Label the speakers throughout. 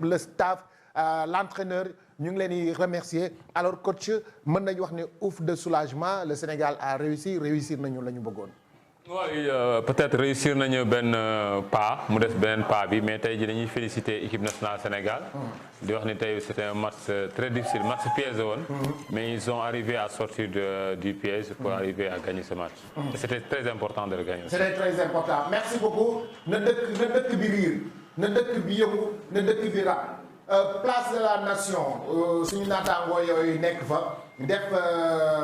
Speaker 1: yëpp le staff l'entraîneur ñu ngi leen di remercier alors coach mën nañu wax ne ouf de soulagement le Sénégal a réussi réussir nañu la ñu bëggoon.
Speaker 2: Oui, peut-être réussir nañu benn pas mu des beneen pas bi mais tey jii dañuy féliciter équipe nationale Sénégal. di wax ni tey c'était un match très difficile match piège woon. mais ils ont arrivé à sortir du piège pour arriver à gagner ce match. et c'était très important de le gagner.
Speaker 1: c'était très important merci beaucoup na dëkk bi riir na dëkk bi yëngu na dëkk bi rap place de la nation suñu naataangoo yooyu nekk fa def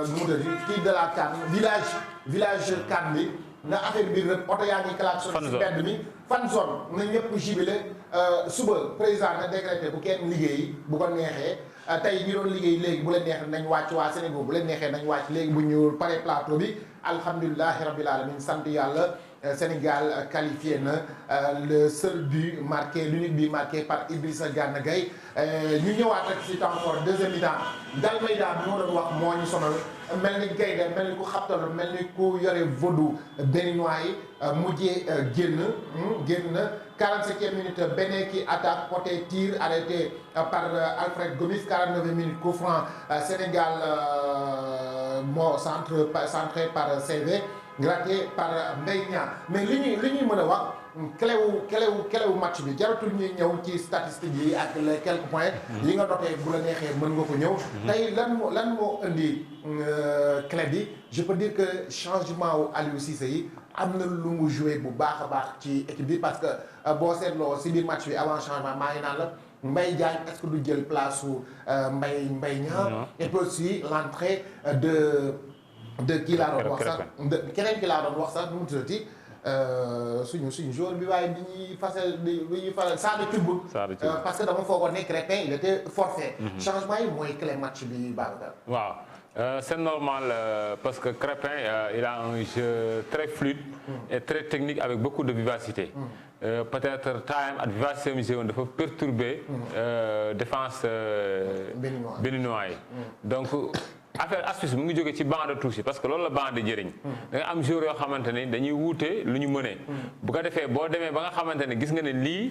Speaker 1: nu mu kii de la CAN village CAN bi. na affaire bi rek oto yaa ngi klaxon ci mbedd mi fan zone na ñëpp jubilé suba président na décrété bu kenn liggéey bu ko neexee tey ñi doon liggéey léegi bu leen neexee nañ wàcc waa Sénégal bu leen neexee nañ wàcc léegi bu ñu paree plateau bi alhamdulilahi rabbil alamin sant yàlla Sénégal qualifié na le seul but marqué l'unique but marqué par Idrissa Gana Gueye ñu ñëwaat rek ci temps fort deuxième mi-temps Dalmeida bi moo doon wax moo ñu sonal mel ni gaynde mel ni ku xabtal mel ni ku yore vaudou béninois yi mujjee génn 47e minute Bénin qui attaque porté tir arrêté par Alfred Gomis 49e minute coup franc Sénégal moo centré par CV gratté par Mbaye Niang mais li ñuy mën a wax kelewu match bi jaratul ñuy ñëw ci statistiques yi ak les quelques points yi nga dotee bu la neexee mën nga ko ñëw tey lan moo indi clé bi je peux dire que changement wu Aliou Cissé yi am na lu mu joué bu baax a baax ci équipe bi parce que boo seetloo si biir match bi avant changement maa ngi naan la Mbaye Diagne est-ce que du jël place su Mbaye Niang et puis aussi l'entrée de kii laa doon wax sax keneen ki laa doon wax sax nu mu tuddati suñu joueur bi waaye bi ñuy faral Sada Thioub parce que dama foogoon ne Crépin il était forfait changement yi mooy clé match bi Babacar.
Speaker 2: waaw c'est normal parce que Crépin il a un jeu très fluide et très technique avec beaucoup de vivacité. Peut-être time ak vivacité mu jeu dafa perturber défense béninois yi donc. affaire astuce mu ngi jógee ci banc de touche parce que loolu la banc de jëriñ da nga am joueur yoo xamante ne dañuy wuute lu ñu mënee bu ko defee boo demee ba nga xamante ne gis nga ne lii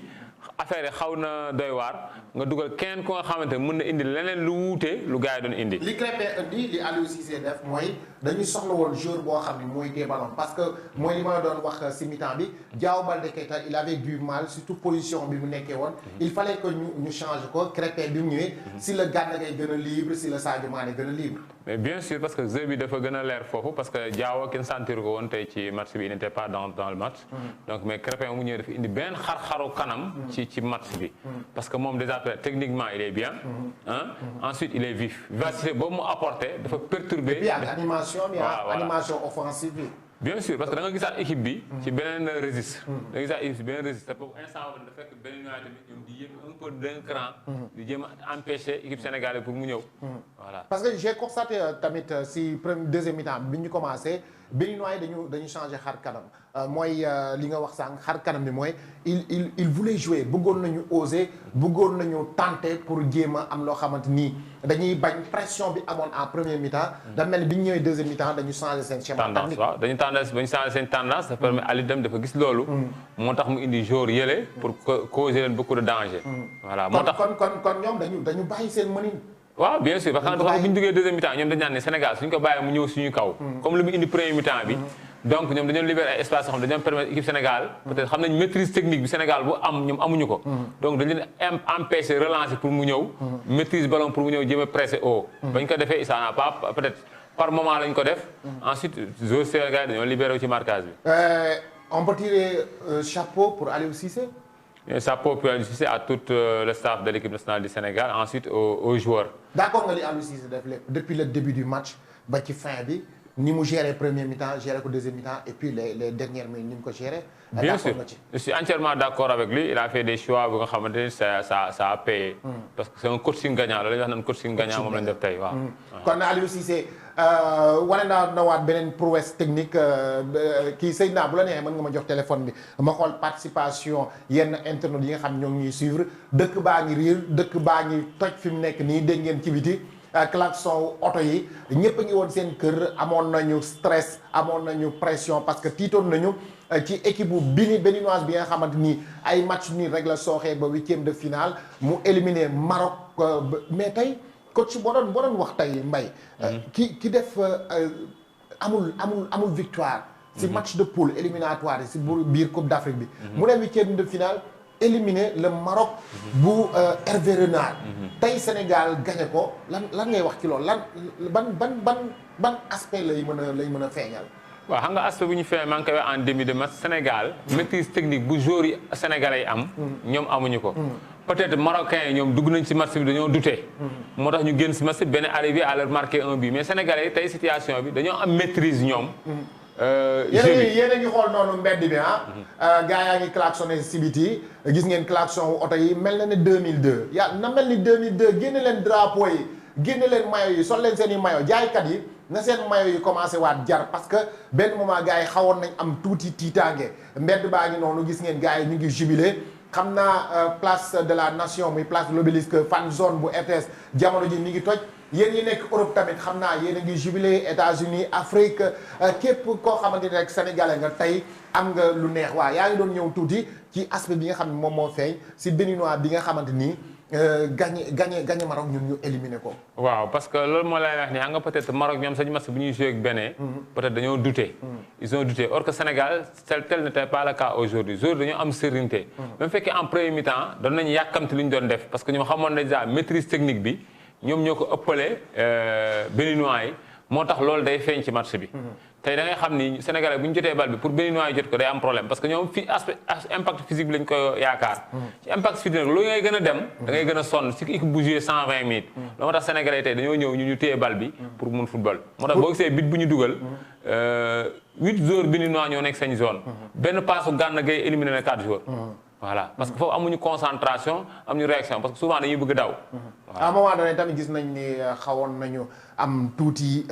Speaker 2: affaire yi xaw na doy waar nga dugal keneen ku nga xamante ne mën na indi leneen lu wuute lu gars yi doon indi.
Speaker 1: li Crépin indi li Aliou Cissé def mooy dañu soxla woon joueur boo xam ne mooy téye ballon parce que mooy li ma doon wax si mi-temps bi Diao Baldé Keita il avait du mal surtout position bi mu nekkee woon il fallait que ñu change ko Crépin bi mu ñëwee si la Gana Gueye gën a libre si la Sadio Mané gën a libre.
Speaker 2: mais bien sûr parce que jeu bi dafa gën a leer foofu parce que Diao kenn sentir ko woon tey ci match bi il n'était pas dans le match. donc mais Crépin mu ñëwee dafa indi benn xar-xaru kanam. ci match bi. parce que moom déjà techniquement il est bien. ensuite il est vif vivacité boobu mu apporté dafa perturbé.
Speaker 1: et puis ak animation bi animation offensive bi.
Speaker 2: bien sûr parce que da nga gisaat équipe bi. ci beneen registre. da nga gisaat équipe bi beneen registre te boobu instant boobu dafa fekk beneen ñaari tamit ñoom di yéeg un peu d'un cran. di jéem a empêcher équipe sénégalaise pour mu ñëw. voilà
Speaker 1: parce que j'ai constaté tamit si premier deuxième mi-temps bi ñu commencé béninois yi dañu changé xar kanam mooy li nga wax sànq xar kanam bi mooy il voulait jouer bëggoon nañu oser bëggoon nañu tenter pour jéem a am loo xamante ni dañuy bañ pression bi amoon en premier mi-temps. da mel ni bi ñu ñëwee deuxième mi-temps dañu changé seen schéma technique.
Speaker 2: waaw dañu changé seen tendance ça permet Aliou dem dafa gis loolu. moo tax mu indi joueur yële pour causer leen beaucoup de danger. voilà moo tax
Speaker 1: kon ñoom dañu bàyyi seen mënin.
Speaker 2: waaw bien sûr parce que bu ñu duggee deuxième mi-temps ñoom dañu naan ne Sénégal suñu ko bàyyee mu ñëw suñu kaw. comme lu mu indi premier mi-temps bi. donc ñoom dañoo libérer ay espace yoo xam dañoo permettre équipe Sénégal peut-être xam nañ maîtrise technique bi Sénégal bu am ñoom amuñu ko. donc dañu leen empêcher relancer pour mu ñëw. maîtrise ballon pour mu ñëw jéem a presser haut. bañ ko defee ça n'a pas peut-être par moment lañ ko def. ensuite joueurs Sénégal dañoo libéré ci marquage bi.
Speaker 1: on peut tirer chapeau pour Aliou Cissé.
Speaker 2: Chapeau pour Aliou Cissé à tout le staff de l'équipe nationale du Sénégal ensuite aux joueurs.
Speaker 1: d'accord nga li Aliou Cissé def lépp depuis le début du match ba ci fin bi ni mu géré premier mi-temps géré ko deuxième mi-temps et puis les dernières minutes ni mu ko géré.
Speaker 2: bien sûr je suis entièrement d'accord avec lui il a fait des choix bu nga xamante ni ça a payé. parce que c'est un coaching gagnant loolu la ñuy wax naan coaching gagnant moom lañ def tey waaw.
Speaker 1: kon Aliou Cissé wane naa waat beneen prouesse technique kii Seydina bu la neexee mën nga ma jox téléphone bi ma xool participation yenn internautes yi nga xam ñoo ngi ñuy suivre dëkk baa ngi riir dëkk baa ngi toj fi mu nekk nii dégg ngeen ci biti klaxon oto yi ñëpp a ngi woon seen kër amoon nañu stress amoon nañu pression parce que tiitoon nañu ci équipe bu béninoise bi nga xamante ni ay match nii rek la sooxee ba 8e de finale mu éliminé Maroc mais tey coach boo doon wax tey Mbaye ki def amul victoire si match de poule éliminatoire yi si biir Coupe d'Afrique bi mu dem 8e de finale éliminé le Maroc bu Hervé Renard tey Sénégal gagné ko lan ngay wax ci loolu lan ban aspect lay mën a feeñal.
Speaker 2: waaw xam nga aspect bu ñu feeñal maa ngi koy wax en début de match Sénégal maîtrise technique bu joueurs yi sénégalais yi am ñoom amuñu ko peut-être marocains yi ñoom dugg nañ ci match bi dañoo douté moo tax ñu génn ci match bi benn arrivé à leur marquer un but mais sénégalais yi tey situation bi dañoo am maîtrise ñoom
Speaker 1: yéen a ngi xool noonu mbedd bi gars yaa ngi klaxonné si biti gis ngeen klaxon wu oto yi mel na ne 2002 na mel ni 2002 génne leen drapeau yi génne leen maillot yi sol leen seen i maillot jaaykat yi na seen maillot yi commencé waat jar parce que benn moment gars yi xawoon nañ am tuuti tiitaange mbedd baa ngi noonu gis ngeen gars yi ñu ngi jubilé xam naa place de la nation muy place de l'obélisque fan zone bu RTS jamono ji mi ngi toj yéen yi nekk Europe tamit xam naa yéen a ngi jubilé États-Unis Afrique képp koo xamante ne rek sénégalais nga tey am nga lu neex waa yaa ngi doon ñëw tuuti ci aspect bi nga xam ne moom moo feeñ si béninois bi nga xamante ni gagné Maroc ñun ñu éliminé ko.
Speaker 2: waaw parce que loolu moo lay wax ni xam nga peut-être Maroc ñoom sañu match bu ñuy joué ak Bénin peut-être dañoo douté ils ont douté or que Sénégal tel n'était pas le cas aujourd'hui dañoo am sérénité même fekkee en premier mi-temps doon nañu yàkkamti li ñu doon def parce que ñoom xamoon nañ déjà maîtrise technique bi ñoom ñoo ko ëppale béninois yi moo tax loolu day feeñ ci match bi tey da ngay xam ni Sénégalais bu ñu jotee bal bi pour béninois yi jot ko day am problème parce que ñoom fi aspect impact physique bi lañ ko yaakaar ci impact physique nag loolu ngay gën a dem da ngay gën a sonn si équipe bu joué 120 minutes loolu moo tax Sénégalais tey dañoo ñëw ñu téye bal bi pour mun football moo tax boo gisee bit bu ñu dugal 8 joueurs béninois ñoo nekk seen zone benn paasu Gana Gueye éliminé na 4 joueurs voilà parce que foofu amuñu concentration amuñu réaction parce que souvent dañuy bëgg daw.
Speaker 1: à un moment donné tamit gis nañ ni xawoon nañu am tuuti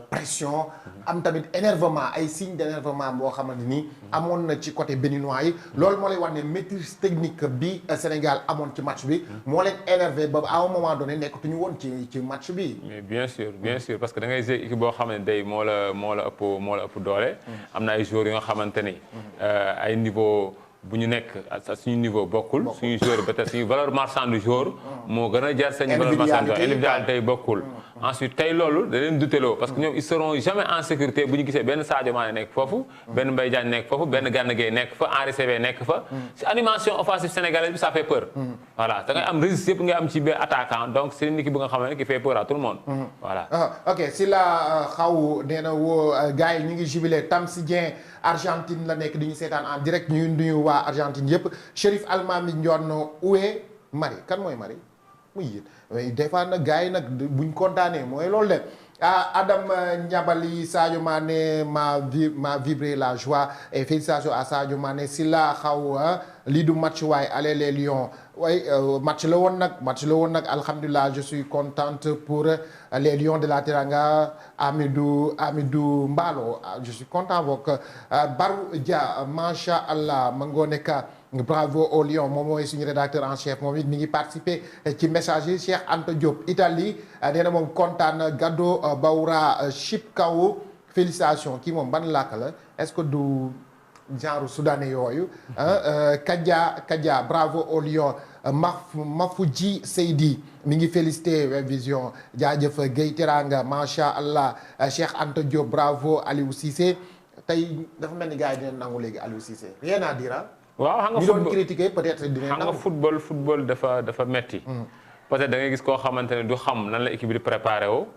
Speaker 1: pression am tamit énervement ay signes d'énervement boo xamante ni amoon na ci côté béninois yi loolu moo lay wax ne maîtrise technique bi Sénégal amoon ci match bi moo leen énervé ba à un moment donné nekkatuñu woon ci match bi.
Speaker 2: mais bien sûr parce que da ngay jouer équipe boo xam ne day moo la ëpp doole. am na ay joueurs yoo nga xamante ni ay niveau. bu ñu nekk suñu niveau bokkul suñu joueur peut-être suñu valeur marchande du joueur moo gën a jar seen valeur marchande individualité tey bokkul ensuite tey loolu da leen duteloo parce que ñoom ils seront jamais en sécurité bu ñu gisee benn Sadio Mané nekk foofu benn Mbaye Diagne nekk foofu benn Gana Gueye nekk fa Henri Saivet nekk fa si animation offensive sénégalaise bi ça fait peur voilà da ngay am risque yëpp nga am ci benn attaquant donc c'est une équipe bu nga xam ne qui fait peur à tout le monde voilà
Speaker 1: ok si la xaw nee na woo gars yi ñu ngi jubilé Tamsi Dieng Argentine la nekk di ñu seetaan en direct ñu nuyu waa Argentine yëpp Chérif Almami Ndion Oué Marie kan mooy Marie muy yéen des fois nag gars yi nag buñ kontaanee mooy loolu de Adam Niabali Sadio Mané m'a vibré la joie et félicitations à Sadio Mané si la xaw lii du match waaye allez les Lions waaye match la woon nag alhamdulilah je suis contente pour les Lions de la Teranga Amidou Mbalo je suis content bok Barou Dia macha allah ma ngoo nekka bravo au Lion moom mooy suñu rédacteur en chef moom it mi ngi participer ci message yi Cheikh Anta Diop Italie nee na moom kontaan Gado Bawra Chipkaw félicitations kii moom ban làkk la est-ce que du genre soudanais yooyu Kadia bravo au Lion Mafouji Seydi mi ngi félicité Web Vision jaajëf Gueye Teranga macha allah Cheikh Anta Diop bravo Aliou Cissé tey dafa mel ni gars yi dinañ nangu léegi Aliou Cissé rien à dire
Speaker 2: waaw xam nga
Speaker 1: ñu doon critiquer peut-être dinañ nangu
Speaker 2: football dafa metti peut-être da ngay gis koo xamante ne du xam nan la équipe bi di préparé woo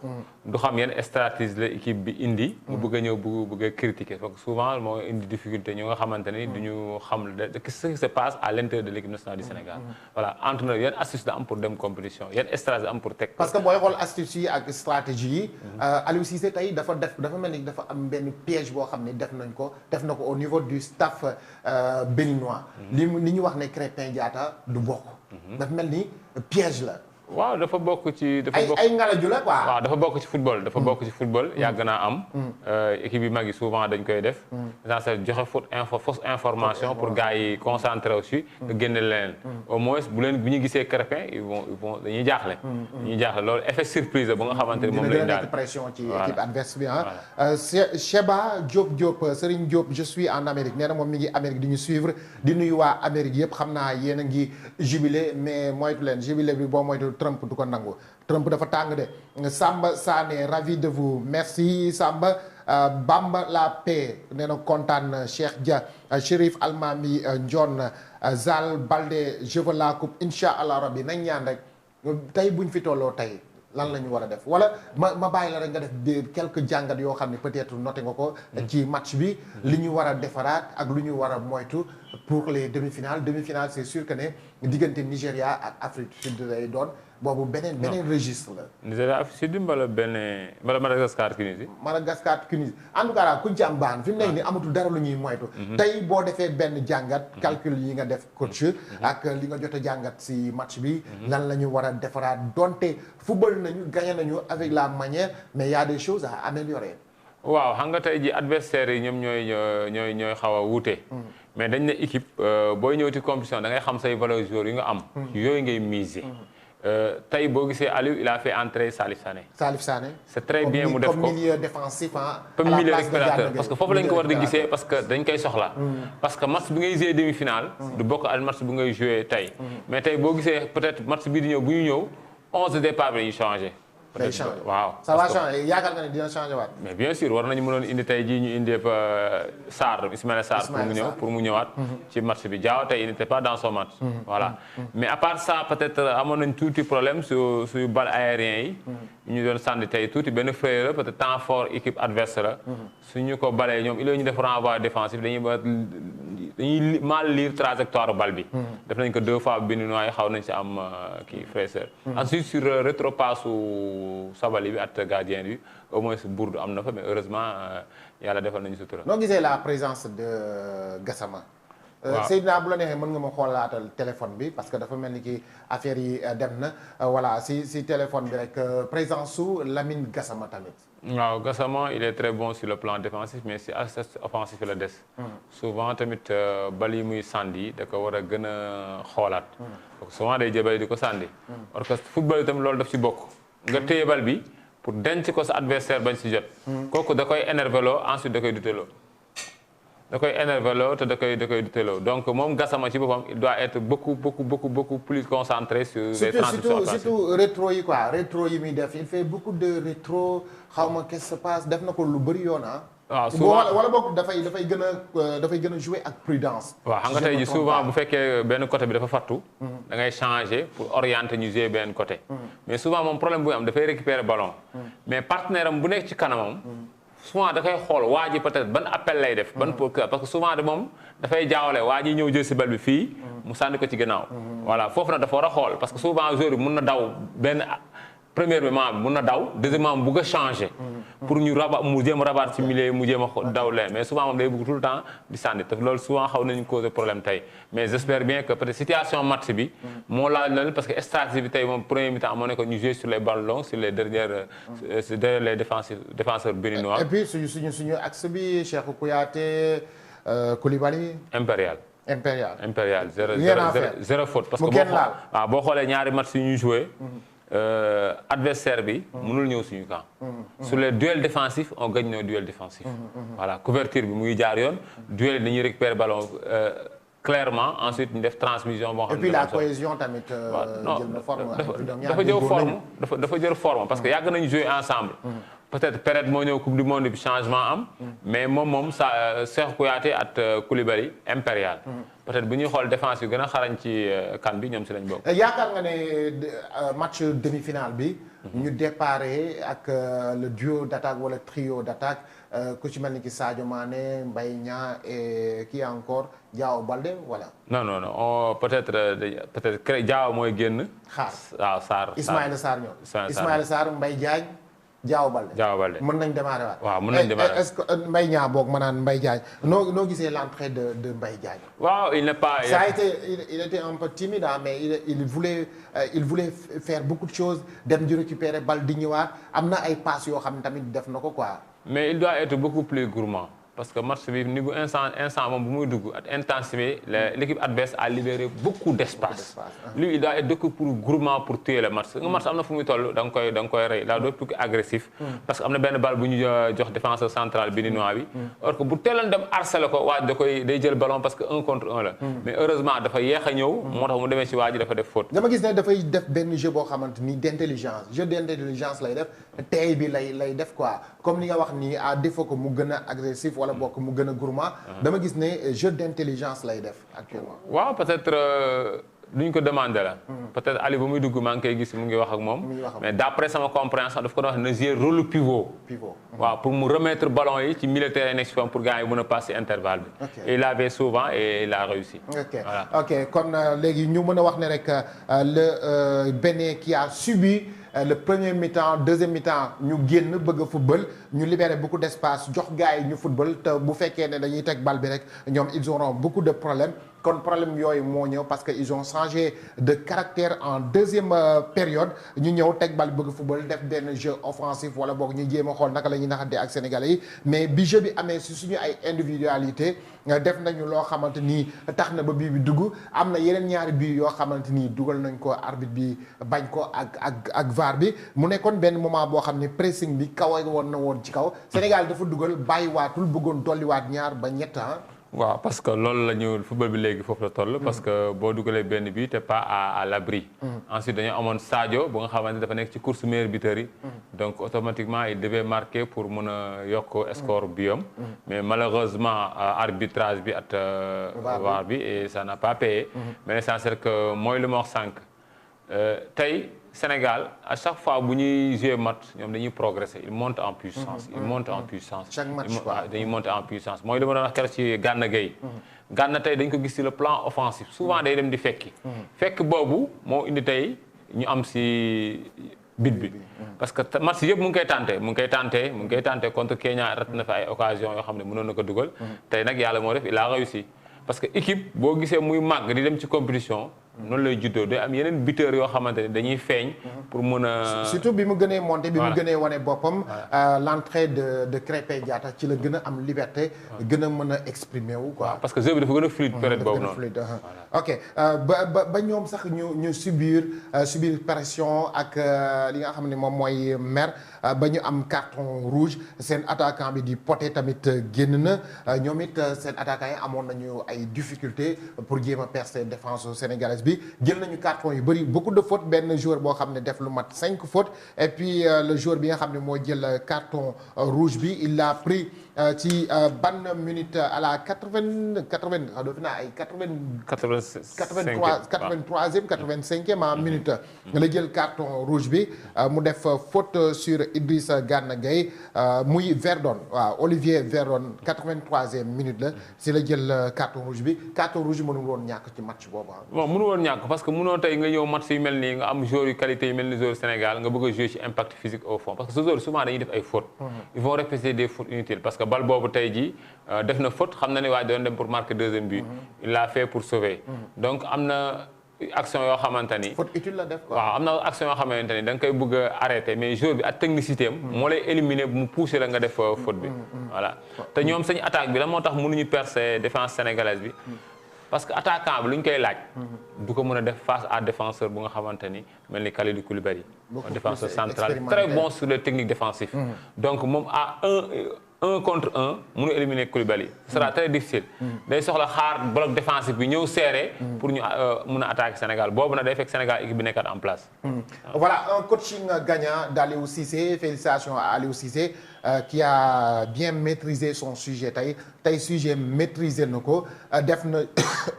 Speaker 2: du xam yenn stratégie la équipe bi indi mu bëgg a ñëw bëgg a critiquer donc souvent moo indi difficulté ñu nga xamante ni du ñu xam ce qui se passe à l'intérieur de l'équipe nationale du Sénégal voilà entraîneur yan astuce da am pour dem compétition yan stratégie am pour teg
Speaker 1: parce que booy xool astuce yi ak stratégie yi Aliou Cissé tey dafa mel ni dafa am benn piège boo xam ne def na ko au niveau du staff béninois li ñu wax ne Krépin Diatta du bokk dafa mel ni piège la
Speaker 2: waaw dafa bokk ci
Speaker 1: ay ngalaju la quoi.
Speaker 2: waaw dafa bokk ci football dafa bokk ci football yàgg naa am. équipe yi mag yi souvent dañ koy def. essentiel joxe fausse information pour gars yi concentré aussi. nga génne leneen. au moins bu ñu gisee Crépin ils vont dañuy jaaxle. dañuy jaaxle loolu effet surprise ba nga xamante ni moom lañ daal
Speaker 1: pression ci équipe adverse bi ah. Cheba Diop Serigne Diop je suis en Amérique nee na moom mi ngi Amérique di ñu suivre di nuyu waa Amérique yëpp xam naa yéen a ngi jubilé mais moytu leen jubilé bi boo moytu Trump du ko nangu Trump dafa tàng de Samba Sané ravi de vous merci Samba Bamba la paix nee na kontaan Cheikh Dia Chérif Almami Ndion Zal Balde je veux la coupe incha allah rabbi nañ ñaan rek tey buñ fi tolloo tey lan la ñu war a def wala ma bàyyi la rek nga def quelques jàngat yoo xam ne peut-être noté nga ko ci match bi li ñu war a defaraat ak lu ñu war a moytu pour les demi-finales c'est sûr que ne diggante Nigéria ak Afrique du Sud lay doon boobu beneen registre la.
Speaker 2: Nigéria Afrique du Sud mbala Madagascar Tunisie.
Speaker 1: Madagascar Tunisie en tout cas daal kuñ ci am baan fi mu nekk nii amatul dara lu ñuy moytu. tey boo defee benn jàngat. calcul yi nga def coach. ak li nga jot a jàngat si match bi. lan la ñu war a defaraat donte football nañu gagné nañu avec la manière mais y a des choses à améliorer.
Speaker 2: waaw xam nga tey ji adversaires yi ñoom ñooy xaw a wuute. mais dañ ne équipe booy ñëw ci compétition da ngay xam say valeurs joueurs yi nga am. yooyu ngay miser. tey boo gisee Aliou il a fait entrer Salif Sané. c'est très bien mu def ko
Speaker 1: comme milieu défensif
Speaker 2: comme milieu récupérateur parce que foofu lañ ko war di gisee parce que dañ koy soxla. parce que match bi ngay joué demi-finale. du bokk ak match bu ngay joué tey. mais tey boo gisee peut-être match bii di ñëw bu ñu ñëw 11 de départ bi dañuy changé.
Speaker 1: day changé
Speaker 2: waaw.
Speaker 1: ça va changer yaakaar nga ne dina changé waat.
Speaker 2: mais bien sûr war nañu mënoon indi tey jii ñu indi Ismaïla Sarr pour mu ñëwaat. ci match bi Diao tey il n'était pas dans son match. voilà mais à part ça peut-être amoon nañ tuuti problème su bal aérien yi. ñu doon sànni tey tuuti benn frère la peut-être temps fort équipe adverse la. suñu ko balee ñoom il ñu def renvoi défensif dañuy mal lire trajectoire bal bi. def nañ ko 2 fois Béninois yi xaw nañ si am kii fraîcheur. ensuite sur rétropasse Sabali bi at gardien bi au moins Bourde am na fa mais heureusement yàlla defal nañu sutura.
Speaker 1: noo gisee la présence de Gassama. waaw Seydina bu la neexee mën nga ma xoolaatal téléphone bi parce que dafa mel ni ki affaire yi dem na voilà si téléphone bi rek présence su Lamine Gassama tamit.
Speaker 2: waaw Gassama il est très bon sur le plan défensif mais si aspect offensif la des. souvent tamit bal yi muy sànni da ko war a gën a xoolaat. donc souvent day jëbali di ko sànni. parce que football itam loolu daf ci bokk. nga téye bal bi pour denc ko sa adversaire bañ si jot. kooku da koy énervé loo ensuite da koy duteloo. da koy énervé loo te da koy duteloo donc moom Gassama ci boppam il doit être beaucoup plus concentré sur les transitions
Speaker 1: surtout rétro yi quoi rétro yi muy def il fait beaucoup de rétro xaw ma qu'est-ce qui se passe def na ko lu bëri yoon
Speaker 2: waaw souvent
Speaker 1: wala boog dafay gën a jouer ak prudence.
Speaker 2: waaw xam nga tey ji souvent bu fekkee benn côté bi dafa fattu. da ngay changer pour orienter ñu jouer benn côté. mais souvent moom problème bu am dafay récupérer ballon. mais partenaire am bu nekk ci kanamam. souvent da koy xool waa ji peut-être ban appel lay def. parce que souvent de moom dafay jaawale waa ji ñëw jël si bal bi fii. mu sànni ko ci gannaaw. voilà foofu nag dafa war a xool parce que souvent joueur bi mun na daw benn. premièrement mun na daw deuxièmement mu bëgg a changer. pour ñu mu jéem a rabaat ci milieu mu jéem a daw leen mais souvent moom day bëgg tout le temps di sànni te loolu souvent xaw nañu causer problème tey mais j'espère bien que peut-être situation match bi. moo laaj loolu parce que stratégie bi tey moom premier mi-temps moo nekk ñu jouer sur les ballons longs sur les derrière les défenseurs béninois.
Speaker 1: et puis suñu axe bi Cheikhou Kouyaté Koulibaly.
Speaker 2: Impérial. zéro faute. parce que boo xoolee ñaari match yu ñuy joué. adversaire bi mënul ñëw suñu camp. sur les duels défensifs on gagne nos duels défensifs. voilà couverture bi mu ngi jaar yoon. duel yi dañuy récupérer ballon clairement ensuite ñu def transmission boo xam ne.
Speaker 1: et puis la cohésion tamit. jël na forme
Speaker 2: dafa jël forme parce que yàgg nañu jouer ensemble. peut-être période moo ñëw coupe du monde bi changement am. mais moom Cheikhou Kouyaté ak Koulibaly Impérial. peut-être bu ñuy xool défense yu gën a xarañ ci kan bi ñoom si lañ bokk.
Speaker 1: yaakaar nga ne match demi-finale bi. ñu déparé ak le duo d'attaque wala trio d'attaque ku ci mel ni ki Sadio Mané Mbaye Niang et qui encore Diao Baldé voilà.
Speaker 2: non peut-être Diao mooy génn.
Speaker 1: xaar
Speaker 2: waaw Sarr
Speaker 1: Ismaïla Sarr ñëw. Ismaïla Sarr Mbaye Diagne. Diao Baldé mën nañ démarrer waat.
Speaker 2: waaw mën nañ démarrer
Speaker 1: est-ce que Mbaye Niang boog ma naan Mbaye Diagne noo gisee l'entrée de Mbaye Diagne.
Speaker 2: waaw il n'est pas.
Speaker 1: il était un peu timide mais il voulait faire beaucoup de choses dem di récupérer bal di ñëwaat am na ay passes yoo xam ne tamit def na ko quoi.
Speaker 2: mais il doit être beaucoup plus gourmand. parce que match bi ni bu instant moom bu muy dugg ak intensité l'équipe adverse a libéré beaucoup d'espace. Lui il doit être beaucoup plus gourmand pour tuer le match. nga match am na fu muy toll da nga koy rey daa doon plus agressif. parce que am na benn balle bu ñu jox défenseur central béninois bi. or que bu teeloon dem harceler ko waa day jël ballon parce que 1 contre 1 la. mais heureusement dafa yéex a ñëw. moo tax mu demee ci waa ji dafa def faute.
Speaker 1: dama gis ne dafay def benn jeu boo xamante ni jeu d'intelligence lay def tey bi lay def quoi comme ni nga wax ni à défaut que mu gën a agressif. wala bokk mu gën a gourmand. dama gis ne jeu d'intelligence lay def actuellement.
Speaker 2: waaw peut-être duñ ko demandé la. peut-être Ali ba muy dugg maa ngi koy gis mu ngi wax ak moom. mais d'après sama compréhension daf ko doon wax na jouer rôle pivot. waaw pour mu remettre ballon yi ci milieu terrain nekk pour gars yi mën a passer intervalle bi. et il l'avait souvent et il a réussi.
Speaker 1: voilà ok kon léegi ñu mën a wax ne rek le Bénin qui a subi. Le premier mi-temps deuxième mi-temps ñu génn bëgg a football ñu libérer beaucoup d'espace jox gars yi ñu football te bu fekkee ne dañuy teg bal bi rek ñoom ils auront beaucoup de problèmes kon problème yooyu moo ñëw parce que ils ont changé de caractère en deuxième période ñu ñëw teg bal bëgg football def benn jeu offensif wala boog ñu jéem a xool naka la ñuy naxante ak Sénégalais yi mais bi jeu bi amee si suñu ay individualité def nañu loo xamante ni tax na ba bii bi dugg am na yeneen ñaari bii yoo xamante ni dugal nañ ko arbitre bi bañ ko ak VAR bi mu nekkoon benn moment boo xam ne pressing bi kaw woon na woon ci kaw Sénégal dafa dugal bàyyiwaatul bëggoon dolliwaat ñaar ba ñett
Speaker 2: waaw parce que loolu la ñu football bi léegi foofu la toll. parce que boo dugalee benn bi t'es pas à l'abri. ensuite dañoo amoon Sadio bu nga xamante dafa nekk ci course meilleur buteur yi. donc automatiquement il devait marquer pour mën a yokk score biom mais malheureusement arbitrage bi at VAR bi et ça n'a pas payé. mais l'essentiel que mooy lu ma wax sànq tey Sénégal à chaque fois bu ñuy jouer match ñoom dañuy progresser ils montent en puissance. ils montent en puissance.
Speaker 1: chaque match
Speaker 2: dañuy monter en puissance mooy li ma doon wax keroog ci Gana Gueye. Gana tey dañ ko gis ci le plan offensif souvent day dem di fekki. fekk boobu moo indi tey ñu am ci bit bi. parce que match yëpp mu ngi koy tenté contre Kenya rat na fa ay occasion yoo xam ne mënoon na ko dugal. tey nag yàlla moo def il a réussi parce que équipe boo gisee muy màgg di dem ci compétition. noonu lay juddoo day am yeneen buteurs yoo xamante ne dañuy feeñ. pour mën a
Speaker 1: surtout bi mu gënee monté bi mu gënee wane boppam. l'entrée de Krépin Diatta ci la gën a am liberté. gën a mën a exprimer wu quoi.
Speaker 2: parce que jeu bi dafa gën a fluide période boobu noonu.
Speaker 1: ok ba ñoom sax ñu subir pression ak li nga xam ne moom mooy mer ba ñu am carton rouge seen attaquant bi di Poté tamit génn na ñoom it seen attaquant yi amoon nañu ay difficultés pour jéem a percer défense sénégalaise bi jël nañu carton yu bëri beaucoup de fautes benn joueur boo xam ne def lu mat 5 fautes et puis le joueur bi nga xam ne moo jël carton rouge bi il l'a pris ci ban minute à la 85e minute la jël carton rouge bi mu def faute sur Idrissa Gana Gueye muy Verdon waaw Olivier Verdon 83e minute la si la jël carton rouge bi mënul woon ñàkk ci match boobu
Speaker 2: bon mënu woon ñàkk parce que mënoo tey nga ñëw match yu mel nii nga am joueur yu qualité yu mel ni joueur Sénégal nga bëgg a jouer ci impact physique au fond parce que ce joueur souvent dañuy def ay fautes. ils vont répéter des fautes inutiles parce que bal boobu tey jii def na faute xam na ne waa doon dem pour marquer deuxième but. il l'a fait pour sauver. donc am na action yoo xamante ni.
Speaker 1: faute utile la def quoi.
Speaker 2: waaw am na action yoo xamante ni da nga koy bëgg a arrêter mais joueur bi ak technicité am. moo lay éliminer mu pousser la nga def faute bi. voilà te ñoom sañ attaque bi la moo tax mënuñu percer défense sénégalaise bi. parce que attaquant bi lu ñu koy laaj. du ko mën a def face à défenseur bu nga xamante ni mel ni Kalidou Koulibaly. défenseur central très bon sur les techniques défensives. donc moom à un contre un mënu éliminer Koulibaly. ce sera très difficile. day soxla xaar bloc défensif bi ñëw serré. pour ñu mën a attaquer Sénégal boobu nag day fekk Sénégal équipe bi nekkat en place.
Speaker 1: voilà un coaching gagnant d'Aliou Cissé félicitations à Aliou Cissé. Qui a bien maîtrisé son sujet tey sujet maîtrisé na ko def na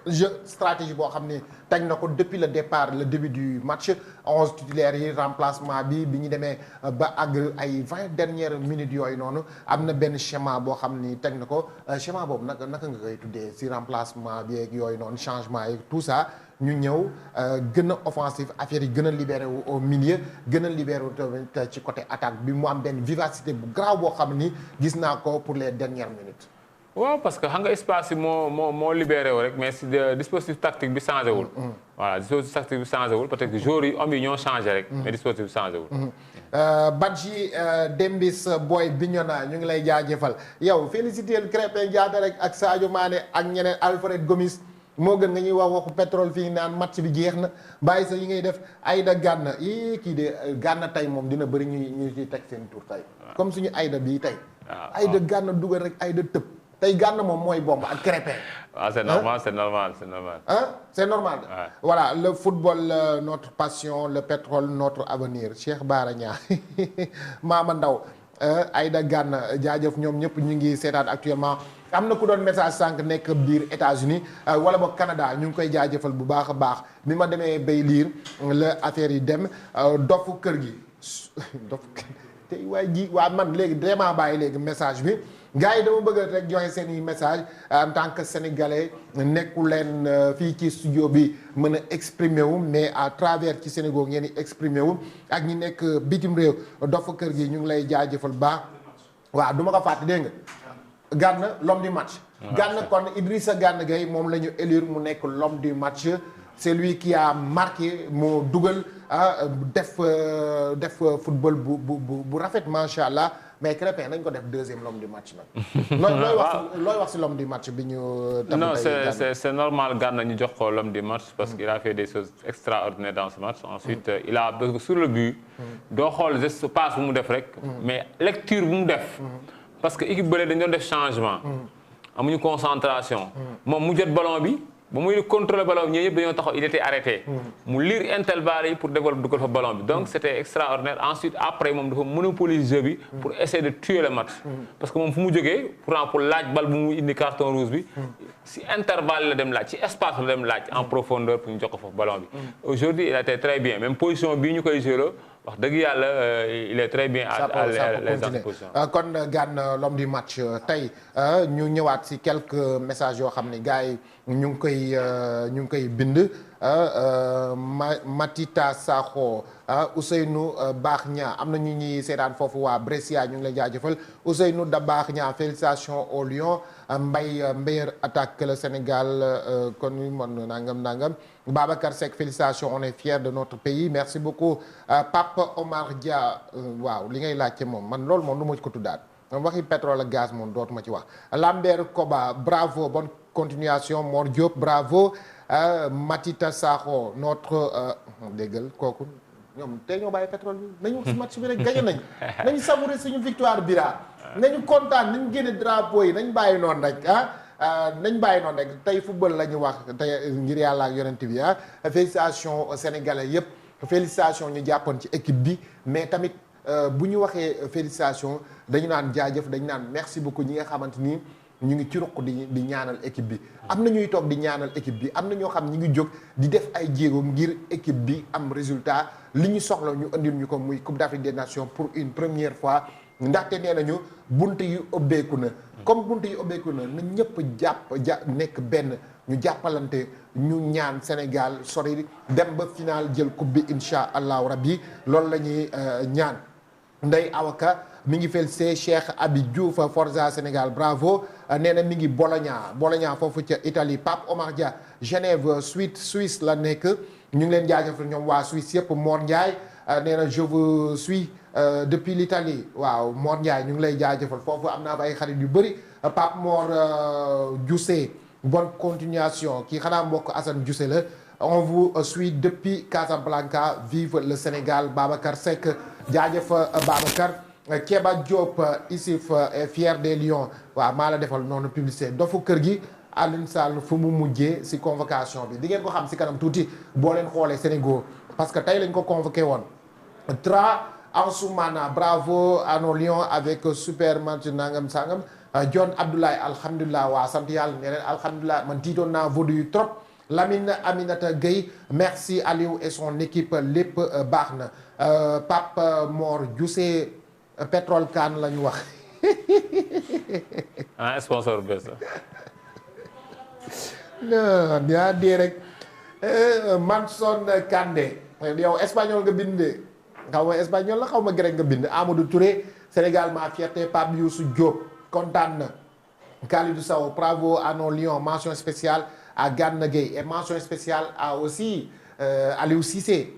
Speaker 1: jeu stratégie boo xam ne teg na ko depuis le début du match 11 titulaires yi remplacement bi ñu demee ba àgg ay 20 dernières minutes yooyu noonu am na benn schéma boo xam ni teg na ko schéma boobu naka nga koy tuddee si remplacement bi ak yooyu noonu changement yi tout ça ñu ñëw gën a offensif affaire yi gën a libéré wu au milieu gën a libéré wu tamit ci côté attaque bi mu am benn vivacité bu graaw boo xam ni gis naa ko pour les dernières minutes.
Speaker 2: waaw parce que xam nga espace yi moo libéré wu rek mais si dispositif tactique bi changé wul. voilà dispositif tactique bi changé wul peut-être que joueurs yi hommes yi ñoo changé rek. mais dispositif bi changé wul.
Speaker 1: Badji Dembis Boy Bignona ñu ngi lay jaajëfal yow félicité Krépin Diatta rek ak Sadio Mané ak ñeneen Alfred Gomis moo gën nga ñuy wax waxu pétrole fii naan match bi jeex na bàyyi sa yi ngay def Aïda Gana yii kii de Gana tey moom dina bëri ñu ciy teg seen tour tey. comme suñu Aïda bii tey. Aïda Gana dugal rek Aïda tëb. tey Gana moom mooy bomb ak Krépin.
Speaker 2: Ah, c'est normal, c'est normal, c'est normal.
Speaker 1: Hein? C'est normal.
Speaker 2: Ouais.
Speaker 1: Voilà, le football, notre passion, le pétrole, notre avenir. Cheikh Bara Niang Mama Ndaw Aïda Gana jaajëf ñoom ñëpp ñu ngi seetaan actuellement am na ku doon message sànq nekk biir États-Unis wala boog Canada ñu ngi koy jaajëfal bu baax a baax bi ma demee bay liir la affaire yi dem dofu kër gi dofu tey waaye ji waa man léegi vraiment bàyyi léegi message bi gars yi dama bëgg rek joxe seen i message en tant que sénégalais nekku leen fii ci studio bi mën a exprimer wu mais à travers ci Sénégal ngeen di exprimer wu ak ñi nekk bitim réew dofa kër gi ñu ngi lay jaajëfal baax waaw du ma ko fàtte dégg nga Gana l'homme du match Gana kon Idrissa Gana Gueye moom la ñu élire mu nekk l'homme du match c'est lui qui a marqué moo dugal def football bu rafet macha allah mais Krépin nañ ko def deuxième l'homme du match nag. looy wax si l'homme du match bi ñu.
Speaker 2: non c'est normal Gana ñu jox ko l'homme du match parce qu'il a fait des choses extraordinaires dans ce match. Ensuite il a sur le but. doo xool geste passe bu mu def rek. mais lecture bu mu def. parce que équipe bële dañu doon def changement. amuñu concentration. moom mu jot ballon bi. ba muy contrôler ballon bi ñëpp dañoo taxaw il était arrêté. mu lire intervalle yi pour développer dugal fa ballon bi donc c'était extraordinaire ensuite après moom dafa monopoliser jeu bi pour essayer de tuer le match. parce que moom fu mu jógee pour laaj bal bu mu indi carton rouge bi si intervalle la dem laaj ci espace la dem laaj en profondeur pour ñu jox ko foofu ballon bi. aujourd'hui il a été très bien même position bii ñu koy jouer wax dëgg yàlla il est très bien à les antipositions.
Speaker 1: kon Gana l'homme du match tey ñu ñëwaat si quelques messages yoo xam ne gars yi ñu ngi koy bind Matita Sakho Ousseynou Baax Ñaa am na ñu ñuy seetaan foofu waa Brescia ñu ngi lay jaajëfal Ousseynou da Baax Ñaa félicitations au Lion Mbaye meilleure attaque que le Sénégal kon mon nangam Babacar Seck félicitations on est fiers de notre pays merci beaucoup Pape Omar Dia waaw li ngay laajte moom man loolu moom du ma ko tuddaat man waxi pétrole ak gaz moom dootuma ci wax Lambert Koba bravo bonne continuation Mor Diop bravo Matita Sakho notre déggal kooku ñoom tey ñoo bàyyi pétrole bi nañu wax si match bi rek gagné nañu savourer suñu victoire bira nañu kontaan nañu génne drapeau yi nañ bàyyi noonu rek nañ bàyyi noonu rek tey football la ñu wax tey ngir yàlla ak yonent bi félicitations sénégalais yëpp félicitations ñu jàppoon ci équipe bi mais tamit bu ñu waxee félicitations dañu naan jaajëf dañu naan merci beaucoup ñi nga xamante ni ñu ngi ci ruq di ñaanal équipe bi am na ñuy toog di ñaanal équipe bi am na ñoo xam ñi ngi jóg di def ay jéego ngir équipe bi am résultat li ñu soxla ñu andil ñu ko muy Coupe d'Afrique des Nations pour une première fois ndaxte nee nañu bunt yi ubbeeku na comme bunt yi ubbeeku na ñëpp nekk benn ñu jàppalante ñu ñaan Sénégal sori dem ba final jël coupe bi incha allahu rabbi loolu la ñuy ñaan Ndeye Awaka mi ngi félicité Cheikh Abi Diouf Forza Sénégal bravo nee na mi ngi Bologna foofu ca Italie Pape Omar Dia Genève Suisse la nekk ñu ngi leen jaajëfal ñoom waa Suisse yëpp Mor Ndiaye nee na je vous suis depuis l'Italie waaw Mor Ndiaye ñu ngi lay jaajëfal foofu am naa ay xarit yu bëri Pape Mor Diousé bonne continuation kii xanaa mbokk Assane Diousé la on vous suit depuis Casablanca vive le Sénégal Babacar Seck jaajëf Babacar Keba Diop Isif est fier des Lions waaw maa la defal noonu publicité dofu kër gi Alioune Sall fu mu mujjee si convocation bi di ngeen ko xam si kanam tuuti boo leen xoolee Sénégal parce que tey lañ ko convoqué woon Tra Ansoumana bravo à nos Lions avec super match nangam sangam John Abdoulaye alhamdulilah waa sant yàlla ne leen alhamdulilah man tiitoon naa vodu yu trop Lamine Aminata Gueye merci Aliou et son équipe lépp baax na Pape Mor Diousé pétrole Can la ñu wax.
Speaker 2: sponsor bés
Speaker 1: non yaa dee rek Manson Kandé yow espagnol nga bind xaw ma espagnol la xaw ma grec nga bind. Amadou Touré Sénégal ma fierté Pape Youssou Diop kontaan na. Khalidou Sow bravo à nos Lions mention spéciale à Gana Gueye et mention spéciale à aussi Aliou Cissé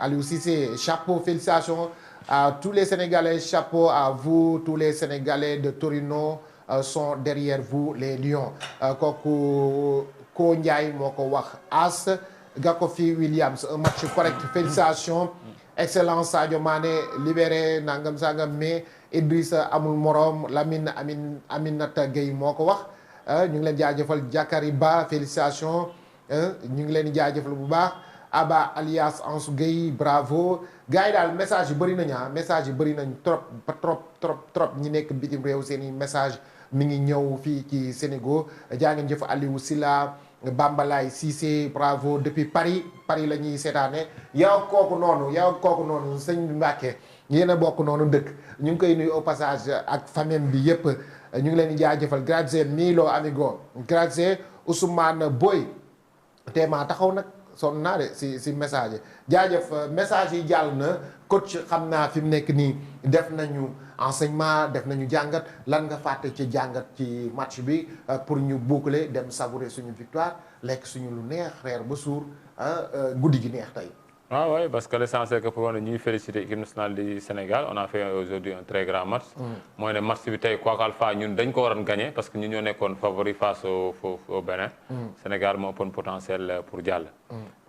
Speaker 1: chapeau félicitations à tous les Sénégalais chapeau à vous tous les Sénégalais de Torino sont derrière vous les Lions kooku Ko Ndiaye moo ko wax As Gakofi Williams un match correct félicitations excellence Sadio Mané libéré nangam sangam mais Idrissa amul morom Lamine Aminata Gueye moo ko wax ñu ngi leen jaajëfal Jakari Ba félicitations ñu ngi leen di jaajëfal bu baax Aba alias Ansou Gueye bravo gars yi daal message yi bëri nañu message yi bëri nañ trop ñi nekk bitim réew seen i message mi ngi ñëw fii ci Sénégal jaa ngeen jëf Aliou Silla Bambalay Cissé bravo depuis Paris la ñuy seetaane yow kooku noonu sëñ Mbacke yéen a bokk noonu dëkk ñu ngi koy nuyu au passage ak famille bi yëpp ñu ngi leen di jaajëfal grazie milo amigo grazie Ousmane Boy teema taxaw nag sonn naa de si message jaajëf message yi jàll na coach xam naa fi mu nekk nii def nañu enseignement def nañu jàngat lan nga fàtte ci jàngat ci match bi pour ñu boucler dem savourer suñu victoire lekk suñu lu neex reer ba suur guddi gi neex tey.
Speaker 2: Ah oui, parce que l'essentiel que pour nous féliciter l'équipe nationale du Sénégal, on a fait aujourd'hui un très grand match. Moi, le match bi tay quoi qu'alpha ñun dañ ko waron gagner parce que ñun ñoo nekkoon favori face au Bénin. Sénégal moo ëppoon potentiel pour jàll.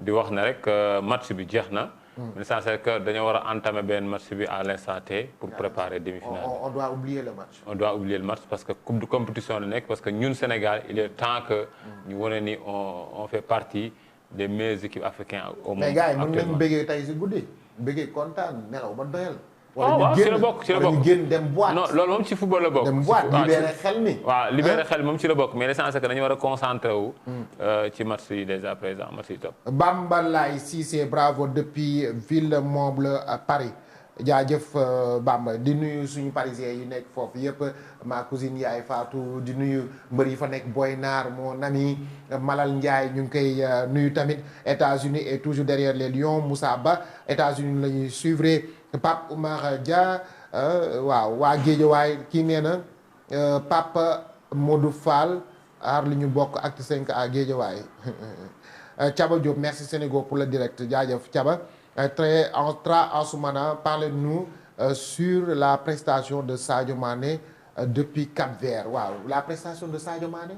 Speaker 2: Di wax ne rek match bi jeex na. L'essentiel que dañoo war a entamer benn match bi à l'instant T pour préparer demi-finale.
Speaker 1: On doit oublier le match.
Speaker 2: On doit oublier le match parce que coupe de compétition la nekk parce que ñun Sénégal il est temps que ñu wane ni on fait partie des meilleures équipes africaines au monde.
Speaker 1: Mais gars yi mën nañu bëggee tey si guddi bëggee kontaan nelaw ba doyal.
Speaker 2: waaw ci la bokk
Speaker 1: wala ñu génn dem boîte.
Speaker 2: non loolu moom ci football la bokk.
Speaker 1: dem boîte libéré xel mi.
Speaker 2: waaw libéré xel moom ci la bokk mais l'essentiel que dañu war a concentré wu. ci match yi déjà présent match yi top.
Speaker 1: Bambalay Cissé bravo depuis Villemomble à Paris jaajëf Bamba di nuyu suñu parisiens yi nekk foofu yëpp ma cousine yaay Fatou di nuyu mbër yi fa nekk Boy Naar mon ami Malal Ndiaye ñu ngi koy nuyu tamit États-Unis et toujours derrière les Lions Moussa Ba États-Unis la ñuy suivre Pape Oumar Dia waaw waa Guédiawaye kii nee na Pape Modou Fall aar li ñu bokk acte 5 à Guédiawaye Thiaba Diop merci Sénégal pour le direct jaajëf Thiaba très Ansoumana parlez-nous sur la prestation de Sadio Mané depuis Cap-Vert waaw la prestation de Sadio Mané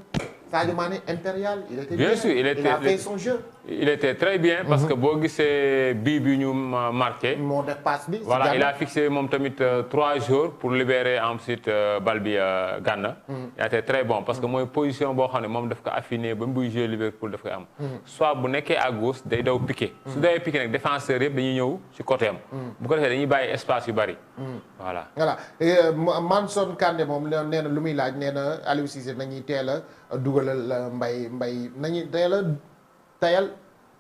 Speaker 1: impérial il était bien sûr il a fait son jeu.
Speaker 2: Il était très bien parce que boo gisee bii bi ñu marqué.
Speaker 1: moo def passe bi.
Speaker 2: Voilà il a fixé moom tamit 3 jours pour libérer ensuite bal bi Gana. Il a été très bon parce que mooy position boo xam ne moom daf ko affiné ba muy jouer Liverpool daf koy am. soit bu nekkee à gauche day daw piqué. su dawee piqué nag défenseur yëpp dañuy ñëw ci côté am. bu ko defee dañuy bàyyi espace yu bari. voilà.
Speaker 1: Manson Kandé moom nee na lu muy laaj nee na Aliou Cissé nañuy teel a dugalal mbay nañuy tayal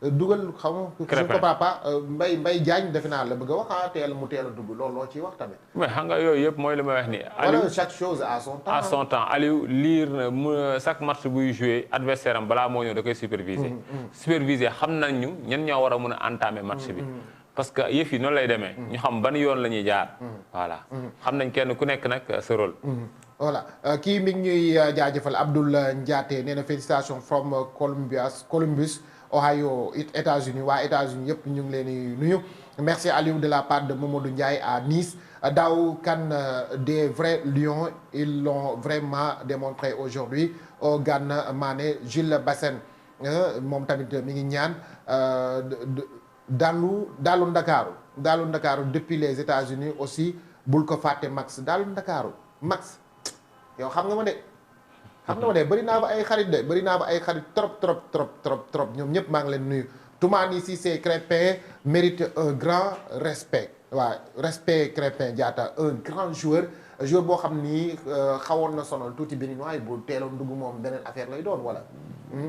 Speaker 1: dugal xam nga papa Mbaye Diagne defe naa la bëgg a wax teel a dugg loolu loo ciy wax tamit.
Speaker 2: mais xam nga yooyu yëpp mooy li may wax ni.
Speaker 1: Aliou chaque chose à son temps.
Speaker 2: À son temps Aliou liir na chaque match buy joué adversaire am balaa moo ñëw da koy superviser. Superviser xam nañu ñan ñoo war a mën a entamer match bi. parce que yëf yi noonu lay demee. ñu xam ban yoon la ñuy jaar. voilà xam nañ kenn ku nekk nag sa rôle.
Speaker 1: voilà kii mi ngi ñuy jaajëfal Abdoul Ndiaté nee na félicitations from Columbus Ohio États-Unis waa États-Unis yëpp ñu ngi leen di nuyu merci Aliou de la part de Mamadou Ndiaye à Nice daaw kan des vrais lions ils l'ont vraiment démontré aujourd'hui au Gana Mané Jules Bassène moom tamit mi ngi ñaan dalu Ndakaaru depuis les États-Unis aussi bul ko fàtte Max dalu Ndakaaru Max yow xam nga ma de bëri naa ba ay xarit trop ñoom ñëpp maa ngi leen nuyu Toumani Cissé Crépin mérite un grand respect waaw respect Crépin Diatta un grand joueur boo xam ni xawoon na sonal tuuti béninois bu teeloon dugg moom beneen affaire lay doon wala.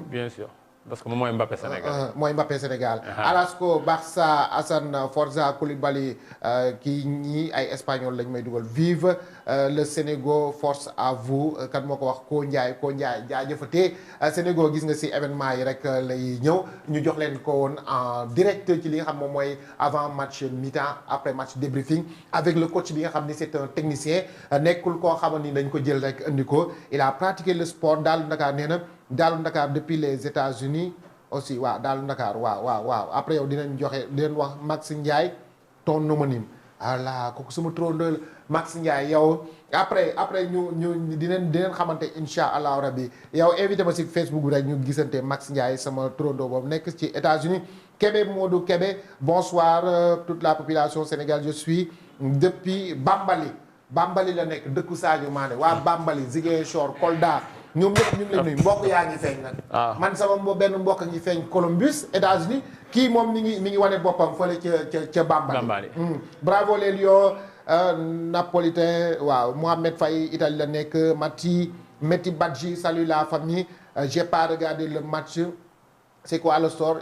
Speaker 2: bien sûr parce que moom mooy Mbappé Sénégal.
Speaker 1: mooy Mbappé Sénégal. Alasco Barça Assane Forza Koulibaly kii ñii ay espagnol lañ may dugal vive le Sénégal force à vous kan moo ko wax Ko Ndiaye jaajëfatee Sénégal gis nga si événement yi rek lay ñëw ñu jox leen ko woon en direct ci li nga xam moom mooy avant match mi-temps après match débriefing avec le coach bi nga xam ni c'est un technicien nekkul koo xamante ni dañ ko jël rek indi ko il a pratiqué le sport Daalu Ndakaar nee na Daalu Ndakaar depuis les États-Unis aussi waaw Daalu Ndakaar waaw après yow dinañ wax Max Ndiaye ton homonyme voilà kooku sama turandoo Max Ndiaye yow après ñu dinañ xamante incha allah rabbi yow invité ma si Facebook bi rek ñu gisante Max Ndiaye sama turandoo boobu nekk ci États-Unis Kébé Modou Kébé bonsoir toute la population sénégalaise je suis depuis Bambali la nekk dëkku Sadio Mané waa Bambali Ziguinchor Kolda ñoom ñëpp ñu ngi leen nuyu mbokk yaa ngi feeñ nag. man sama benn mbokk ngi feeñ Columbus États-Unis kii moom mi ngi wane boppam fële ca Bambali. Bravo les Lions napolitain waaw Mohamed Faye Italie la nekk Meti Badji salut la famille j'ai pas regardé le match c'est quoi le score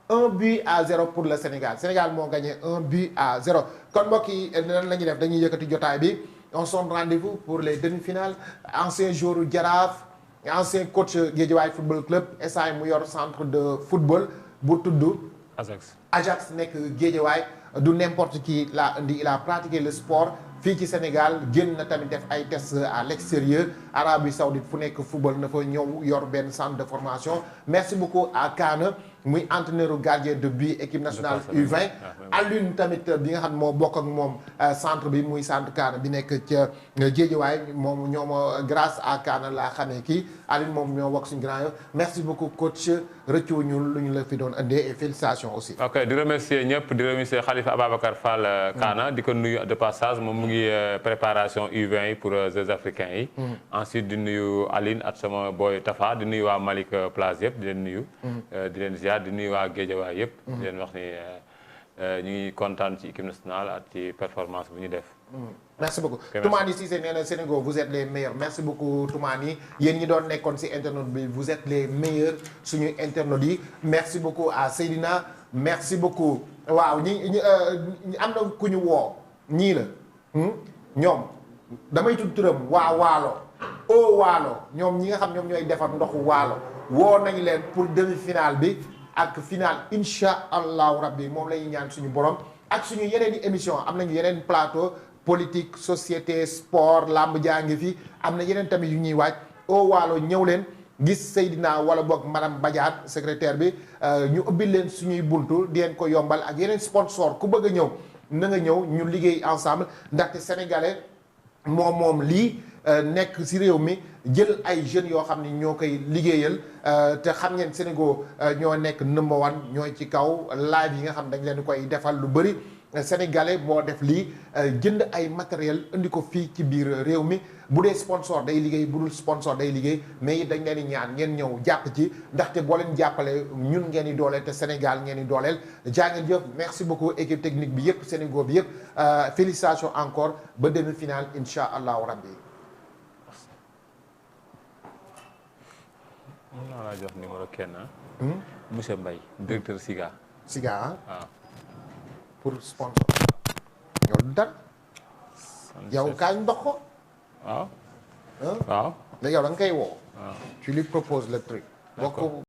Speaker 1: 1-0 pour le Sénégal moo gagné 1-0 kon mbokk yi nan la ñuy def dañuy yëkkati jotaay bi on se donne rendez-vous pour les demi-finales ancien joueur Jaraaf ancien coach Guédiawaye football club SAE mu yor centre de football bu tudd Ajax nekk Guédiawaye du n'importe qui la indi il a pratiqué le sport fii ci Sénégal génn na tamit def ay tests à l'extérieur Arabie Saoudite fu nekk football na fa ñëw yor benn centre de formation merci beaucoup à Kana muy entraîneur gardien de but équipe nationale U20 Alioune tamit bi nga xam ne moo bokk ak moom centre bi muy centre Kana bi nekk ca Guédiawaye moom ñooma grâce à Kana laa xamee kii Alioune moom ñoo bokk suñu grand yo merci beaucoup coach rëccu ñu lu ñu la fi doon indee et félicitations aussi.
Speaker 2: ok di remercier ñëpp di remercier Khalifa Ababacar Fall Kana di ko nuyu de passage moom mu ngi préparation U20 yi pour Jeux africains yi. ensuite di nuyu Aline ak sama boy Tafa di nuyu waa Malick Place yëpp di leen nuyu. di leen ziar di nuyu waa Guédiawaye yëpp. di leen wax ni ñu ngi kontaan ci équipe nationale ak ci performance bu ñu def.
Speaker 1: merci beaucoup Toumani Cissé nee na Sénégal vous êtes les meilleurs merci beaucoup Toumani yéen ñi doon nekkoon ci internet bi vous êtes les meilleurs suñu internet yi merci beaucoup à Seydina merci beaucoup waaw ñi am na ku ñu woo ñii la ñoom damay tudd turam waa Waalo Waalo ñoom ñi nga xam ñoom ñooy defar ndoxu Waalo woo nañ leen pour demi-finale bi ak finale incha allahu rabbi moom la ñuy ñaan suñu borom ak suñu yeneen i émission am nañu yeneen plateau politique société sport lamb jaa ngi fi am na yeneen tamit yu ñuy waaj Waalo ñëw leen gis Seydina wala boog madame Badiane secrétaire bi ñu ubbil leen suñuy buntu di leen ko yombal ak yeneen sponsor ku bëgg a ñëw na nga ñëw ñu liggéey ensemble ndaxte sénégalais moom lii nekk ci réew mi jël ay jeunes yoo xam ni ñoo koy liggéeyal te xam ngeen Sénégal ñoo nekk number one ñooy ci kaw live yi nga xam dañ leen koy defal lu bëri sénégalais moo def lii jënd ay matériel indi ko fii ci biir réew mi bu dee sponsor day liggéey bu dul sponsor day liggéey mais it dañ leen di ñaan ngeen ñëw jàpp ci ndaxte boo leen jàppale ñun ngeen di dooleel te Sénégal ngeen di dooleel jaa ngeen jëf merci beaucoup équipe technique bi yëpp Sénégal bi yëpp félicitations encore ba demi-finale incha allahu rabbi.
Speaker 2: mën naa laa jox numéro kenn monsieur Mbaye directeur Siga.
Speaker 1: Siga
Speaker 2: waaw.
Speaker 1: pour sponsor. yow dara. yow kaañ ndox ko.
Speaker 2: waaw. waaw.
Speaker 1: mais yow da nga koy woo.
Speaker 2: waaw.
Speaker 1: tu lui proposes le truc.
Speaker 2: d'accord.